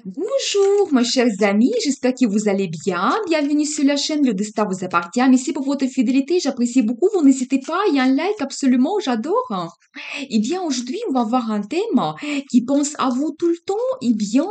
Bonjour, mes chers amis, j'espère que vous allez bien. Bienvenue sur la chaîne Le Destin vous appartient. Merci pour votre fidélité, j'apprécie beaucoup. Vous n'hésitez pas, il y a un like absolument, j'adore. Eh bien, aujourd'hui, on va voir un thème qui pense à vous tout le temps. Eh bien,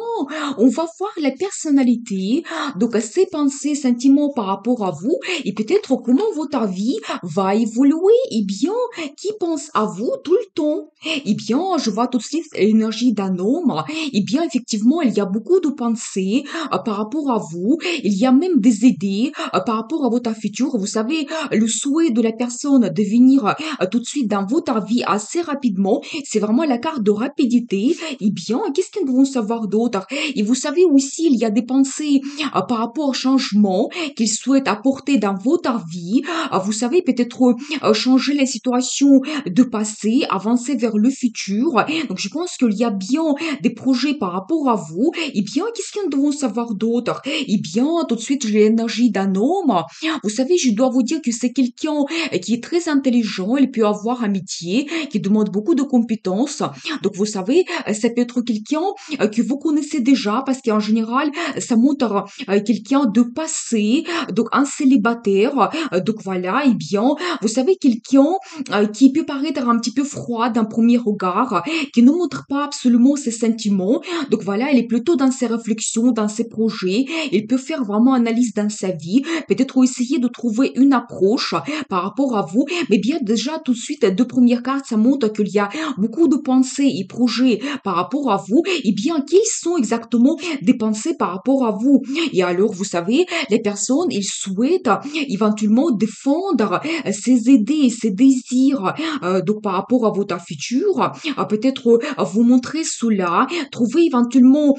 on va voir la personnalité, donc ses pensées, sentiments par rapport à vous et peut-être comment votre vie va évoluer. Eh bien, qui pense à vous tout le temps? Eh bien, je vois tout de suite l'énergie d'un homme. Eh bien, effectivement, il y a beaucoup de pensées par rapport à vous. Il y a même des idées par rapport à votre futur. Vous savez, le souhait de la personne de venir tout de suite dans votre vie assez rapidement, c'est vraiment la carte de rapidité. Eh bien, qu'est-ce qu'ils vont savoir d'autre? Et vous savez aussi, il y a des pensées par rapport au changement qu'ils souhaitent apporter dans votre vie. Vous savez, peut-être changer la situation de passé, avancer vers le futur. Donc, je pense qu'il y a bien des projets par rapport à vous. Eh bien, qu'est-ce qu'ils devront savoir d'autre? Eh bien, tout de suite, j'ai l'énergie d'un homme. Vous savez, je dois vous dire que c'est quelqu'un qui est très intelligent, il peut avoir un métier qui demande beaucoup de compétences. Donc, vous savez, ça peut être quelqu'un que vous connaissez déjà parce qu'en général, ça montre quelqu'un de passé, donc un célibataire. Donc, voilà, eh bien, vous savez, quelqu'un qui peut paraître un petit peu froid d'un premier regard, qui ne montre pas absolument ses sentiments. Donc, voilà, il est plutôt dans ses réflexions, dans ses projets. Il peut faire vraiment analyse dans sa vie, peut-être essayer de trouver une approche par rapport à vous. Mais bien déjà, tout de suite, deux premières cartes, ça montre qu'il y a beaucoup de pensées et projets par rapport à vous. Et bien, quelles sont exactement des pensées par rapport à vous? Et alors, vous savez, les personnes, ils souhaitent éventuellement défendre ses idées et ses désirs. Donc, par rapport à votre futur, peut-être vous montrer cela, trouver éventuellement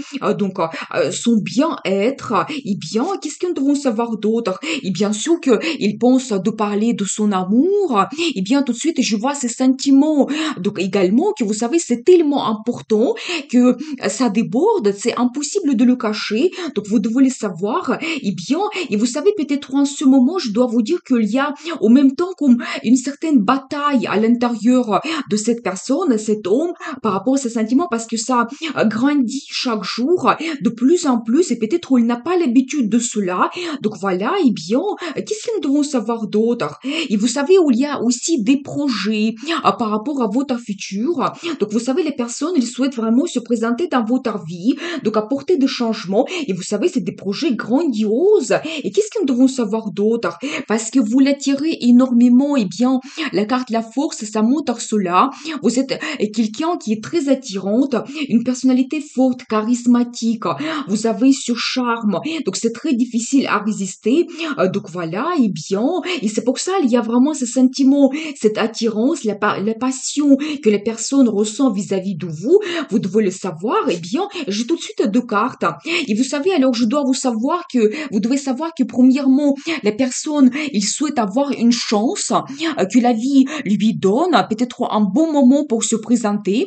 son bien-être. Et bien, qu'est-ce qu'ils devront savoir d'autre? Et bien sûr qu'il pense de parler de son amour. Et bien, tout de suite, je vois ses sentiments. Donc, également, que vous savez, c'est tellement important que ça déborde, c'est impossible de le cacher. Donc, vous devez le savoir. Et bien, et vous savez, peut-être en ce moment, je dois vous dire qu'il y a, au même temps, comme une certaine bataille à l'intérieur de cette personne, cet homme, par rapport à ses sentiments, parce que ça grandit chaque jour de plus en plus et peut-être il n'a pas l'habitude de cela. Donc voilà, et bien, qu'est-ce que nous devons savoir d'autre? Et vous savez, où il y a aussi des projets par rapport à votre futur. Donc vous savez, les personnes, ils souhaitent vraiment se présenter dans votre vie, donc apporter des changements. Et vous savez, c'est des projets grandioses. Et qu'est-ce que nous devons savoir d'autre? Parce que vous l'attirez énormément, et bien, la carte la force, ça montre cela. Vous êtes quelqu'un qui est très attirante, une personnalité forte, charismatique. Vous avez ce charme, donc c'est très difficile à résister. Donc voilà, et bien, et c'est pour ça il y a vraiment ce sentiment, cette attirance, la passion que les personnes ressentent vis-à-vis de vous. Vous devez le savoir. Et bien, j'ai tout de suite deux cartes. Et vous savez, alors je dois vous devez savoir que premièrement, la personne, il souhaite avoir une chance que la vie lui donne, peut-être un bon moment pour se présenter.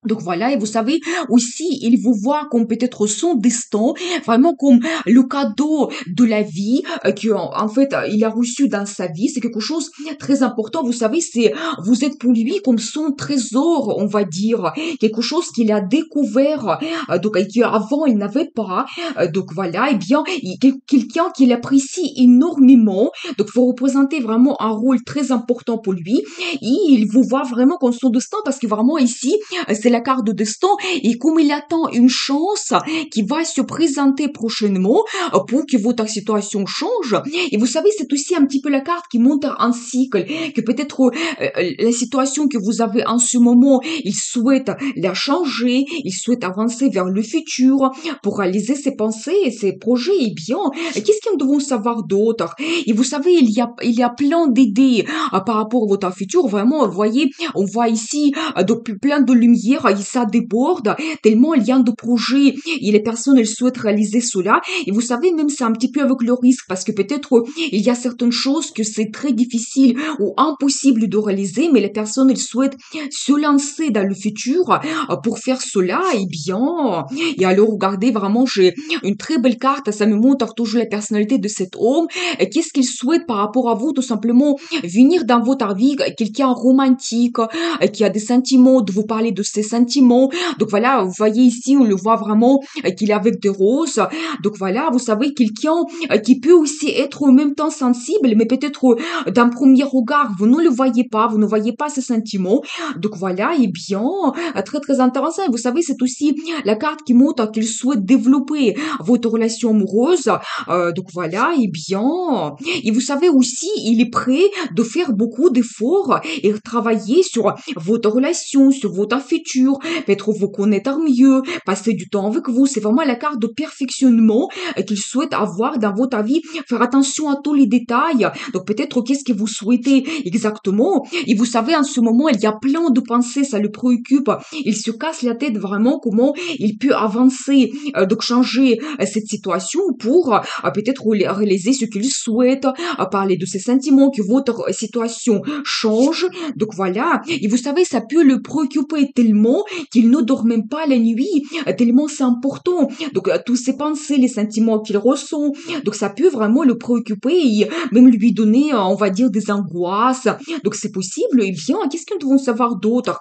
Donc voilà, et vous savez, aussi, il vous voit comme peut-être son destin, vraiment comme le cadeau de la vie que en fait il a reçu dans sa vie. C'est quelque chose de très important. Vous savez, c'est vous êtes pour lui comme son trésor, on va dire, quelque chose qu'il a découvert, donc et qu'avant il n'avait pas. Donc voilà, et bien, quelqu'un qu'il apprécie énormément. Donc vous représentez vraiment un rôle très important pour lui. Et il vous voit vraiment comme son destin parce que vraiment ici c'est la carte de destin et comme il attend une chance qui va se présenter prochainement pour que votre situation change. Et vous savez, c'est aussi un petit peu la carte qui montre un cycle, que peut-être la situation que vous avez en ce moment, il souhaite la changer, il souhaite avancer vers le futur pour réaliser ses pensées et ses projets. Et bien, qu'est-ce qu'ils devront savoir d'autre? Et vous savez, il y a plein d'idées par rapport à votre futur. Vraiment, vous voyez, on voit ici donc plein de lumière, et ça déborde tellement il y a de projets et les personnes elles souhaitent réaliser cela. Et vous savez, même c'est un petit peu avec le risque parce que peut-être il y a certaines choses que c'est très difficile ou impossible de réaliser, mais les personnes elles souhaitent se lancer dans le futur pour faire cela. Et bien, et alors regardez, vraiment j'ai une très belle carte, ça me montre toujours la personnalité de cet homme. Et qu'est-ce qu'il souhaite par rapport à vous? Tout simplement venir dans votre vie quelqu'un romantique qui a des sentiments, de vous parler de ses sentiments. Donc voilà, vous voyez ici, on le voit vraiment qu'il est avec des roses. Donc voilà, vous savez, quelqu'un qui peut aussi être en même temps sensible, mais peut-être d'un premier regard, vous ne le voyez pas, vous ne voyez pas ses sentiments. Donc voilà, et bien, très très intéressant. Vous savez, c'est aussi la carte qui montre qu'il souhaite développer votre relation amoureuse. Donc voilà, et bien, et vous savez aussi, il est prêt de faire beaucoup d'efforts et travailler sur votre relation, sur votre futur, peut-être vous connaître mieux, passer du temps avec vous. C'est vraiment la carte de perfectionnement qu'il souhaite avoir dans votre vie. Faire attention à tous les détails. Donc peut-être qu'est-ce que vous souhaitez exactement. Et vous savez, en ce moment, il y a plein de pensées, ça le préoccupe. Il se casse la tête vraiment comment il peut avancer, donc changer cette situation pour peut-être réaliser ce qu'il souhaite, parler de ses sentiments, que votre situation change. Donc voilà. Et vous savez, ça peut le préoccuper tellement qu'il ne dort même pas la nuit, tellement c'est important. Donc tous ces pensées, les sentiments qu'il ressent, donc ça peut vraiment le préoccuper et même lui donner, on va dire, des angoisses. Donc c'est possible. Eh bien, qu'est-ce que nous devons savoir d'autre?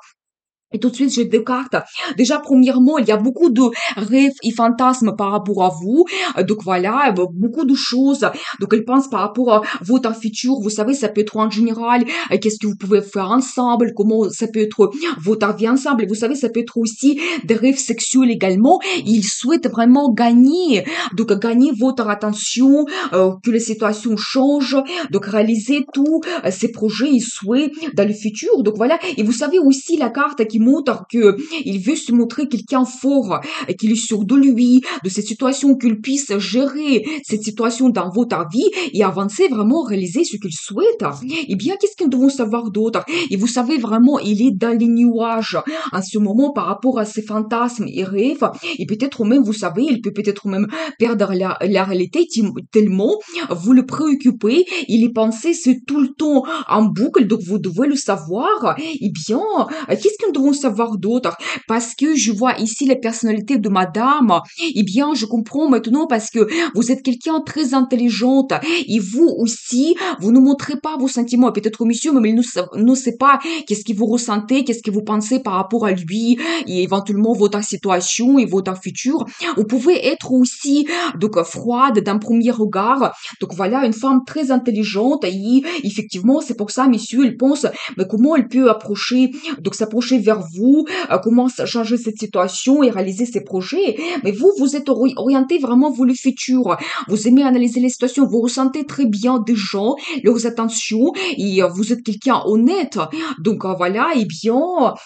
Et tout de suite, j'ai deux cartes. Déjà, premièrement, il y a beaucoup de rêves et fantasmes par rapport à vous. Donc voilà, beaucoup de choses. Donc elle pense par rapport à votre futur. Vous savez, ça peut être en général, qu'est-ce que vous pouvez faire ensemble, comment ça peut être votre vie ensemble. Et vous savez, ça peut être aussi des rêves sexuels également. Il souhaite vraiment gagner, donc gagner votre attention, que les situations changent, donc réaliser tous ces projets et souhaits dans le futur. Donc voilà. Et vous savez aussi la carte qui montre que il veut se montrer quelqu'un fort, qu'il est sûr de lui, de cette situation, qu'il puisse gérer cette situation dans votre vie et avancer vraiment, réaliser ce qu'il souhaite. Eh bien, qu'est-ce que nous devons savoir d'autre? Et vous savez vraiment, il est dans les nuages en ce moment par rapport à ses fantasmes et rêves. Et peut-être même, vous savez, il peut peut-être même perdre la réalité tellement vous le préoccupez. Il y pensez, c'est tout le temps en boucle, donc vous devez le savoir. Eh bien, qu'est-ce que nous devons savoir d'autre? Parce que je vois ici la personnalité de madame. Eh bien, je comprends maintenant parce que vous êtes quelqu'un très intelligente et vous aussi, vous ne montrez pas vos sentiments. Peut-être monsieur, mais il ne sait pas qu'est-ce que vous ressentez, qu'est-ce que vous pensez par rapport à lui et éventuellement votre situation et votre futur. Vous pouvez être aussi donc froide d'un premier regard. Donc voilà, une femme très intelligente et effectivement, c'est pour ça, monsieur, il pense, mais comment elle peut approcher, donc s'approcher vers vous, comment changer cette situation et réaliser ses projets. Mais vous, vous êtes orienté vraiment vers le futur. Vous aimez analyser les situations, vous ressentez très bien des gens, leurs attentions, et vous êtes quelqu'un honnête. Donc voilà, et bien,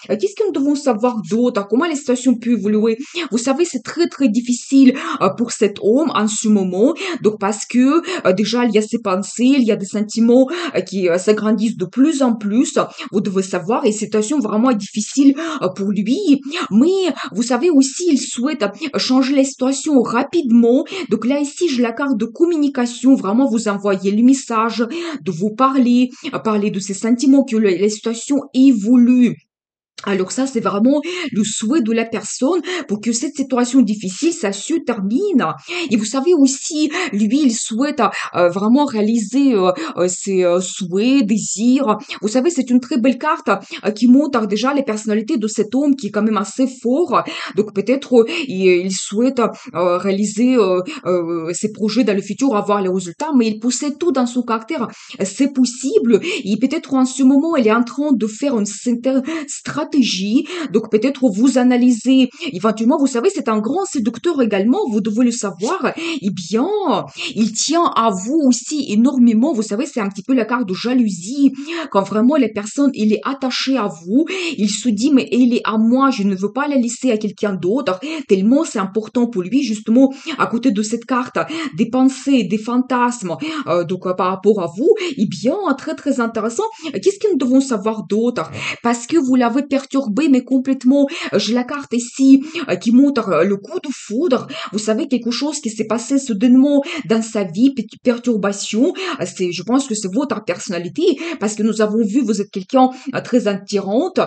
qu'est-ce que nous devons savoir d'autre? Comment les situations peuvent évoluer? Vous savez, c'est très très difficile pour cet homme en ce moment. Donc parce que déjà, il y a ses pensées, il y a des sentiments qui s'agrandissent de plus en plus. Vous devez savoir, et cette situation vraiment difficile pour lui. Mais vous savez aussi, il souhaite changer la situation rapidement. Donc là, ici, j'ai la carte de communication. Vraiment, vous envoyez le message, de vous parler, parler de ses sentiments, que la situation évolue. Alors ça, c'est vraiment le souhait de la personne pour que cette situation difficile, ça se termine. Et vous savez aussi, lui, il souhaite vraiment réaliser ses souhaits, désirs. Vous savez, c'est une très belle carte qui montre déjà les personnalités de cet homme qui est quand même assez fort. Donc peut-être il souhaite réaliser ses projets dans le futur, avoir les résultats, mais il possède tout dans son caractère. C'est possible. Et peut-être en ce moment, il est en train de faire une stratégie. Donc peut-être vous analysez, éventuellement, vous savez, c'est un grand séducteur également, vous devez le savoir. Eh bien, il tient à vous aussi énormément. Vous savez, c'est un petit peu la carte de jalousie. Quand vraiment la personne, il est attaché à vous, il se dit, mais elle est à moi, je ne veux pas la laisser à quelqu'un d'autre. Tellement c'est important pour lui, justement, à côté de cette carte, des pensées, des fantasmes, par rapport à vous. Eh bien, très très intéressant. Qu'est-ce que nous devons savoir d'autre? Parce que vous l'avez perturbé, mais complètement. J'ai la carte ici qui montre le coup de foudre. Vous savez, quelque chose qui s'est passé soudainement dans sa vie, petite perturbation. Je pense que c'est votre personnalité, parce que nous avons vu, vous êtes quelqu'un très attirante.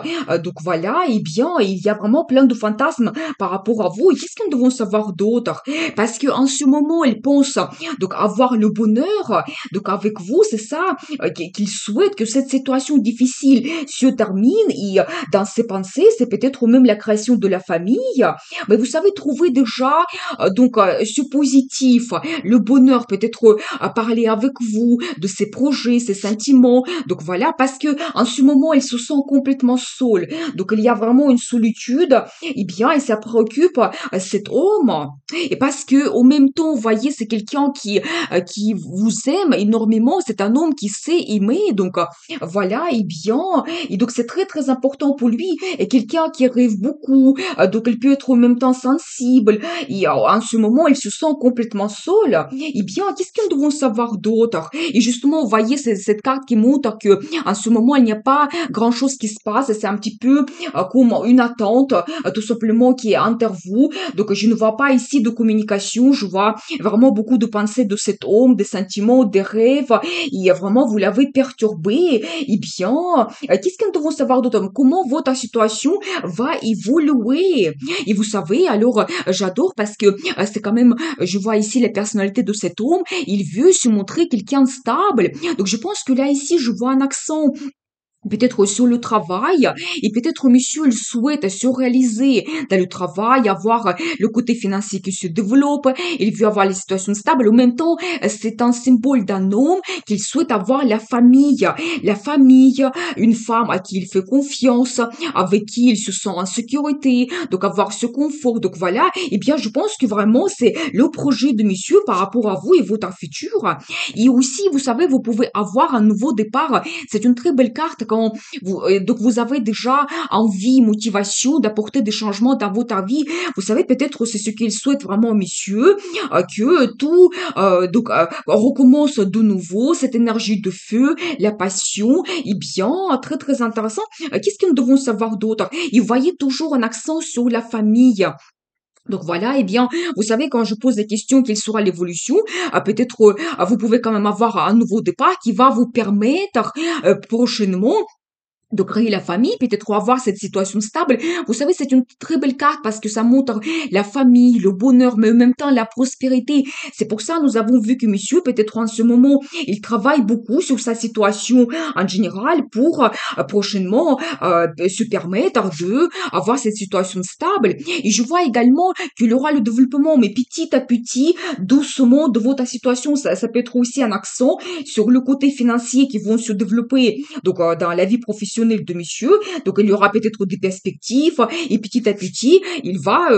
Donc voilà, et bien, il y a vraiment plein de fantasmes par rapport à vous. Et qu'est-ce que nous devons savoir d'autre? Parce que en ce moment, il pense donc avoir le bonheur. Donc avec vous, c'est ça qu'il souhaite que cette situation difficile se termine et dans ses pensées, c'est peut-être même la création de la famille. Mais vous savez trouver déjà ce positif, le bonheur, peut-être parler avec vous de ses projets, ses sentiments. Donc voilà, parce que en ce moment, elle se sent complètement seule. Donc il y a vraiment une solitude. Eh bien, et ça préoccupe cet homme. Et parce que au même temps, vous voyez, c'est quelqu'un qui vous aime énormément. C'est un homme qui sait aimer. Donc voilà, et donc c'est très très important pour lui. Et quelqu'un qui rêve beaucoup. Donc il peut être en même temps sensible. Et en ce moment, il se sent complètement seul. Eh bien, qu'est-ce que nous devons savoir d'autre? Et justement, vous voyez, c'est cette carte qui montre que en ce moment, il n'y a pas grand-chose qui se passe. C'est un petit peu comme une attente, tout simplement, qui est entre vous. Donc, je ne vois pas ici de communication. Je vois vraiment beaucoup de pensées de cet homme, des sentiments, des rêves. Et vraiment, vous l'avez perturbé. Eh bien, qu'est-ce que nous devons savoir d'autre? Comment votre situation va évoluer? Et vous savez, alors, j'adore parce que c'est quand même, je vois ici la personnalité de cet homme. Il veut se montrer quelqu'un de stable. Donc, je pense que là, ici, je vois un accent peut-être sur le travail, et peut-être monsieur il souhaite se réaliser dans le travail, avoir le côté financier qui se développe, il veut avoir les situations stables. En même temps, c'est un symbole d'un homme qu'il souhaite avoir la famille, une femme à qui il fait confiance, avec qui il se sent en sécurité, donc avoir ce confort. Donc voilà, eh bien je pense que vraiment c'est le projet de monsieur par rapport à vous et votre futur. Et aussi, vous savez, vous pouvez avoir un nouveau départ. C'est une très belle carte quand donc vous avez déjà envie, motivation d'apporter des changements dans votre vie. Vous savez, peut-être c'est ce qu'il souhaite vraiment, messieurs, que tout recommence de nouveau, cette énergie de feu, la passion. Eh bien, très très intéressant. Qu'est-ce que nous devons savoir d'autre? Et vous voyez toujours un accent sur la famille. Donc voilà, eh bien, vous savez, quand je pose des questions, quelle sera l'évolution, peut-être vous pouvez quand même avoir un nouveau départ qui va vous permettre prochainement de créer la famille, peut-être avoir cette situation stable. Vous savez, c'est une très belle carte parce que ça montre la famille, le bonheur, mais en même temps la prospérité. C'est pour ça nous avons vu que monsieur, peut-être en ce moment, il travaille beaucoup sur sa situation en général pour prochainement se permettre de avoir cette situation stable. Et je vois également qu'il aura le développement, mais petit à petit, doucement, de votre situation. Ça peut être aussi un accent sur le côté financier qui vont se développer donc dans la vie professionnelle de monsieur. Donc il y aura peut-être des perspectives et petit à petit il va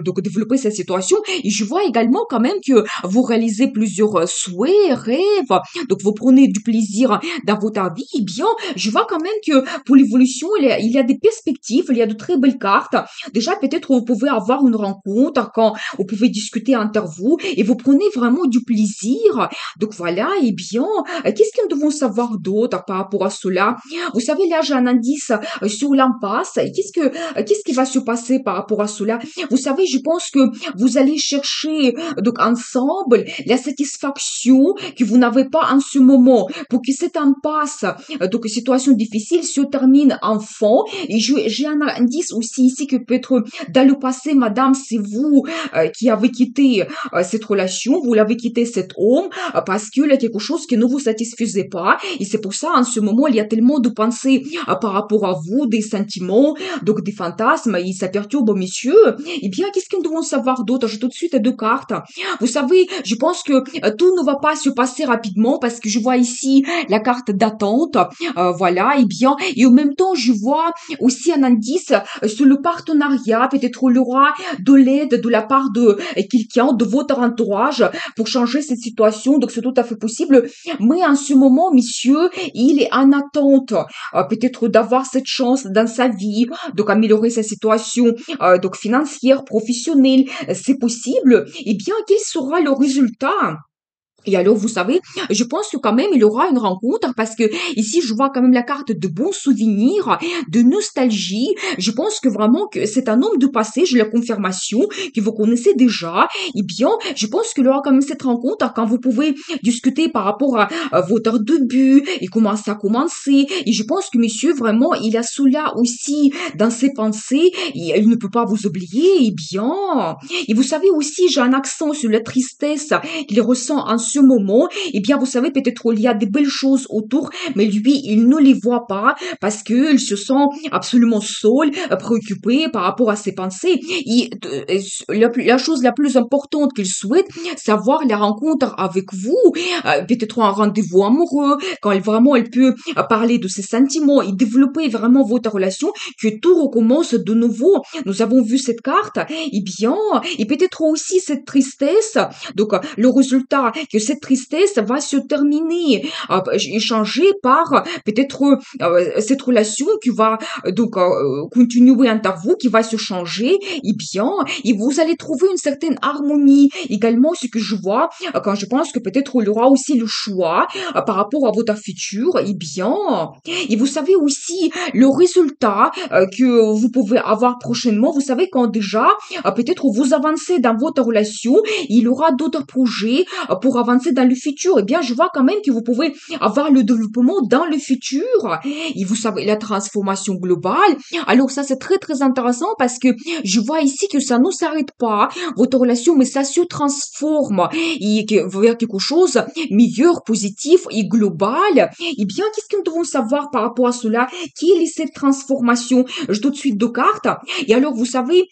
donc développer sa situation. Et je vois également quand même que vous réalisez plusieurs souhaits, rêves, donc vous prenez du plaisir dans votre vie. Et bien je vois quand même que pour l'évolution il y a des perspectives, il y a de très belles cartes. Déjà peut-être vous pouvez avoir une rencontre quand vous pouvez discuter entre vous et vous prenez vraiment du plaisir. Donc voilà, et bien qu'est-ce que nous devons savoir d'autre par rapport à cela? Vous savez, là, j'ai un indice sur l'impasse. Et qu'est-ce qui va se passer par rapport à cela? Vous savez, je pense que vous allez chercher donc ensemble la satisfaction que vous n'avez pas en ce moment pour que cette impasse, donc situation difficile, se termine enfin. Et j'ai un indice aussi ici que peut-être dans le passé, madame, c'est vous qui avez quitté cette relation, vous l'avez quitté cet homme parce qu'il y a quelque chose qui ne vous satisfaisait pas. Et c'est pour ça, en ce moment, il y a tellement de pensées par rapport à vous, des sentiments, donc des fantasmes, et ça perturbe, messieurs. Eh bien, qu'est-ce que nous devons savoir d'autre? J'ai tout de suite deux cartes. Vous savez, je pense que tout ne va pas se passer rapidement parce que je vois ici la carte d'attente. Voilà, eh bien, et en même temps, je vois aussi un indice sur le partenariat. Peut-être il y aura de l'aide de la part de quelqu'un de votre entourage pour changer cette situation. Donc, c'est tout à fait possible. Mais en ce moment, monsieur, il est en attente, peut-être d'avoir cette chance dans sa vie, donc améliorer sa situation, donc financière, professionnelle. C'est possible. Eh bien, quel sera le résultat? Et alors, vous savez, je pense que quand même, il y aura une rencontre parce que ici, je vois quand même la carte de bons souvenirs, de nostalgie. Je pense que vraiment que c'est un homme de passé, j'ai la confirmation que vous connaissez déjà. Eh bien, je pense qu'il y aura quand même cette rencontre quand vous pouvez discuter par rapport à votre début et comment ça a commencé. Et je pense que monsieur, vraiment, il a cela aussi dans ses pensées et il ne peut pas vous oublier. Eh bien, et vous savez aussi, j'ai un accent sur la tristesse qu'il ressent en ce moment, eh bien, vous savez, peut-être il y a des belles choses autour, mais lui, il ne les voit pas parce qu'il se sent absolument seul, préoccupé par rapport à ses pensées. La chose la plus importante qu'il souhaite, c'est avoir la rencontre avec vous, peut-être un rendez-vous amoureux, quand elle peut parler de ses sentiments et développer vraiment votre relation, que tout recommence de nouveau. Nous avons vu cette carte, eh bien, et peut-être aussi cette tristesse. Donc, le résultat, que cette tristesse va se terminer, échangée par peut-être cette relation qui va continuer entre vous, qui va se changer, eh bien, et vous allez trouver une certaine harmonie. Également, ce que je vois, quand je pense que peut-être il y aura aussi le choix par rapport à votre futur, eh bien, et vous savez aussi le résultat que vous pouvez avoir prochainement. Vous savez quand déjà, peut-être vous avancez dans votre relation, il y aura d'autres projets pour avancer dans le futur. Eh bien, je vois quand même que vous pouvez avoir le développement dans le futur. Et vous savez, la transformation globale. Alors ça, c'est très, très intéressant parce que je vois ici que ça ne s'arrête pas, votre relation, mais ça se transforme vers quelque chose meilleur, positif et global. Eh bien, qu'est-ce que nous devons savoir par rapport à cela? Quelle est cette transformation? Je tout de suite deux cartes. Et alors, vous savez,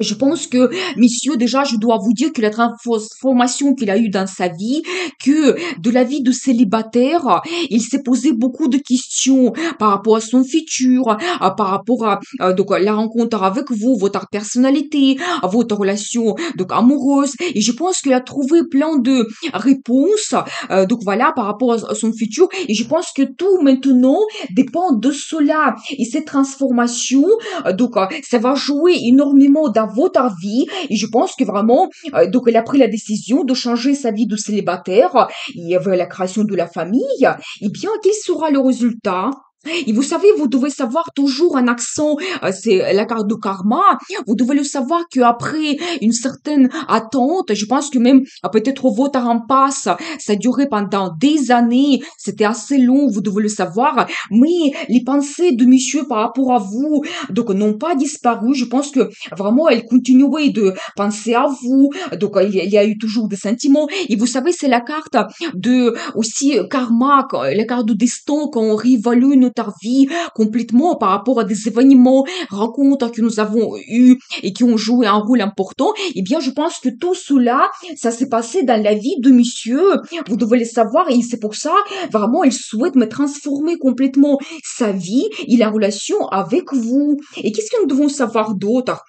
je pense que, messieurs, déjà, je dois vous dire que la transformation qu'il a eue dans sa vie, que de la vie de célibataire, il s'est posé beaucoup de questions par rapport à son futur, par rapport à la rencontre avec vous, votre personnalité, à votre relation donc amoureuse. Et je pense qu'il a trouvé plein de réponses, par rapport à son futur. Et je pense que tout maintenant dépend de cela. Et cette transformation, ça va jouer énormément dans votre vie et je pense que vraiment elle a pris la décision de changer sa vie de célibataire et vers la création de la famille. Eh bien, quel sera le résultat? Et vous savez, vous devez savoir toujours un accent, c'est la carte de karma. Vous devez le savoir qu'après une certaine attente, je pense que même peut-être votre impasse, ça a duré pendant des années, c'était assez long, vous devez le savoir. Mais les pensées de monsieur par rapport à vous, n'ont pas disparu. Je pense que vraiment, elle continuait de penser à vous. Il y a eu toujours des sentiments. Et vous savez, c'est la carte de aussi karma, la carte de destin quand on réévalue notre vie complètement par rapport à des événements, rencontres que nous avons eues et qui ont joué un rôle important. Eh bien, je pense que tout cela, ça s'est passé dans la vie de monsieur. Vous devez le savoir et c'est pour ça, vraiment, il souhaite me transformer complètement sa vie et la relation avec vous. Et qu'est-ce que nous devons savoir d'autre?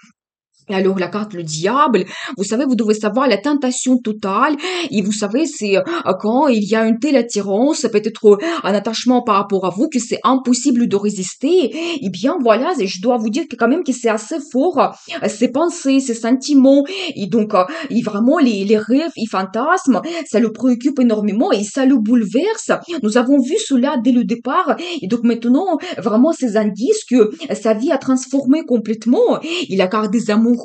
Et alors, la carte, le diable, vous savez, vous devez savoir la tentation totale. Et vous savez, c'est quand il y a une telle attirance, peut-être un attachement par rapport à vous, que c'est impossible de résister. Eh bien, voilà, je dois vous dire que quand même que c'est assez fort, ces pensées, ces sentiments. Et et vraiment, les rêves, les fantasmes, ça le préoccupe énormément et ça le bouleverse. Nous avons vu cela dès le départ. Et donc maintenant, vraiment, ces indices que sa vie a transformé complètement. Il a carte des amours.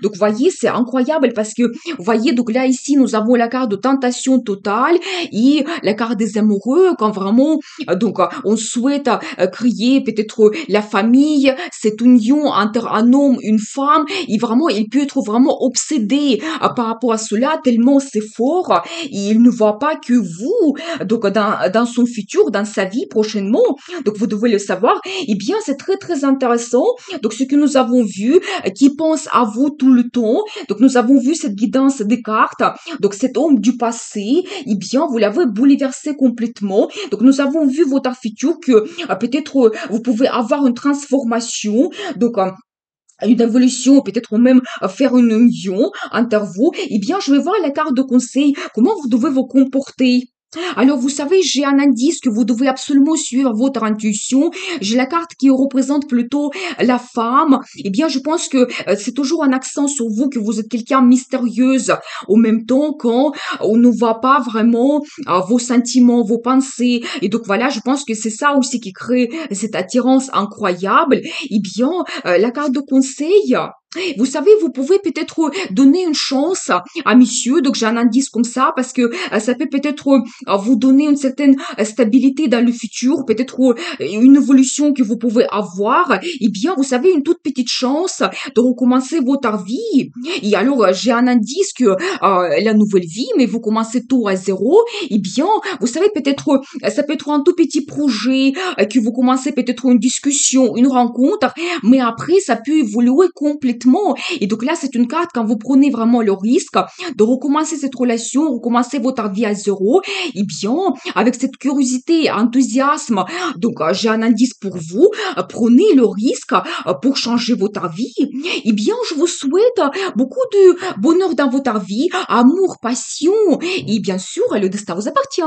Donc, voyez, c'est incroyable parce que, voyez, donc là, ici, nous avons la carte de tentation totale et la carte des amoureux quand vraiment, on souhaite créer peut-être la famille, cette union entre un homme, une femme et vraiment, il peut être vraiment obsédé par rapport à cela tellement c'est fort et il ne voit pas que vous, dans son futur, dans sa vie prochainement. Donc, vous devez le savoir. Eh bien, c'est très, très intéressant. Donc, ce que nous avons vu, qui pense à vous tout le temps. Donc, nous avons vu cette guidance des cartes. Donc, cet homme du passé, eh bien, vous l'avez bouleversé complètement. Donc, nous avons vu votre futur que peut-être vous pouvez avoir une transformation. Une évolution, peut-être même faire une union entre vous. Eh bien, je vais voir la carte de conseil. Comment vous devez vous comporter? Alors, vous savez, j'ai un indice que vous devez absolument suivre votre intuition. J'ai la carte qui représente plutôt la femme. Eh bien, je pense que c'est toujours un accent sur vous, que vous êtes quelqu'un mystérieuse. Au même temps, quand on ne voit pas vraiment vos sentiments, vos pensées. Et donc, voilà, je pense que c'est ça aussi qui crée cette attirance incroyable. Eh bien, la carte de conseil, Vous savez, vous pouvez peut-être donner une chance à monsieur. Donc, j'ai un indice comme ça parce que ça peut peut-être vous donner une certaine stabilité dans le futur, peut-être une évolution que vous pouvez avoir. Eh bien, vous savez, une toute petite chance de recommencer votre vie. Et alors, j'ai un indice que la nouvelle vie, mais vous commencez tout à zéro. Eh bien, vous savez, peut-être, ça peut être un tout petit projet que vous commencez peut-être une discussion, une rencontre, mais après, ça peut évoluer complètement. Et donc là, c'est une carte quand vous prenez vraiment le risque de recommencer cette relation, recommencer votre vie à zéro, et bien, avec cette curiosité, enthousiasme, donc j'ai un indice pour vous, prenez le risque pour changer votre vie. Et bien, je vous souhaite beaucoup de bonheur dans votre vie, amour, passion, et bien sûr, le destin vous appartient.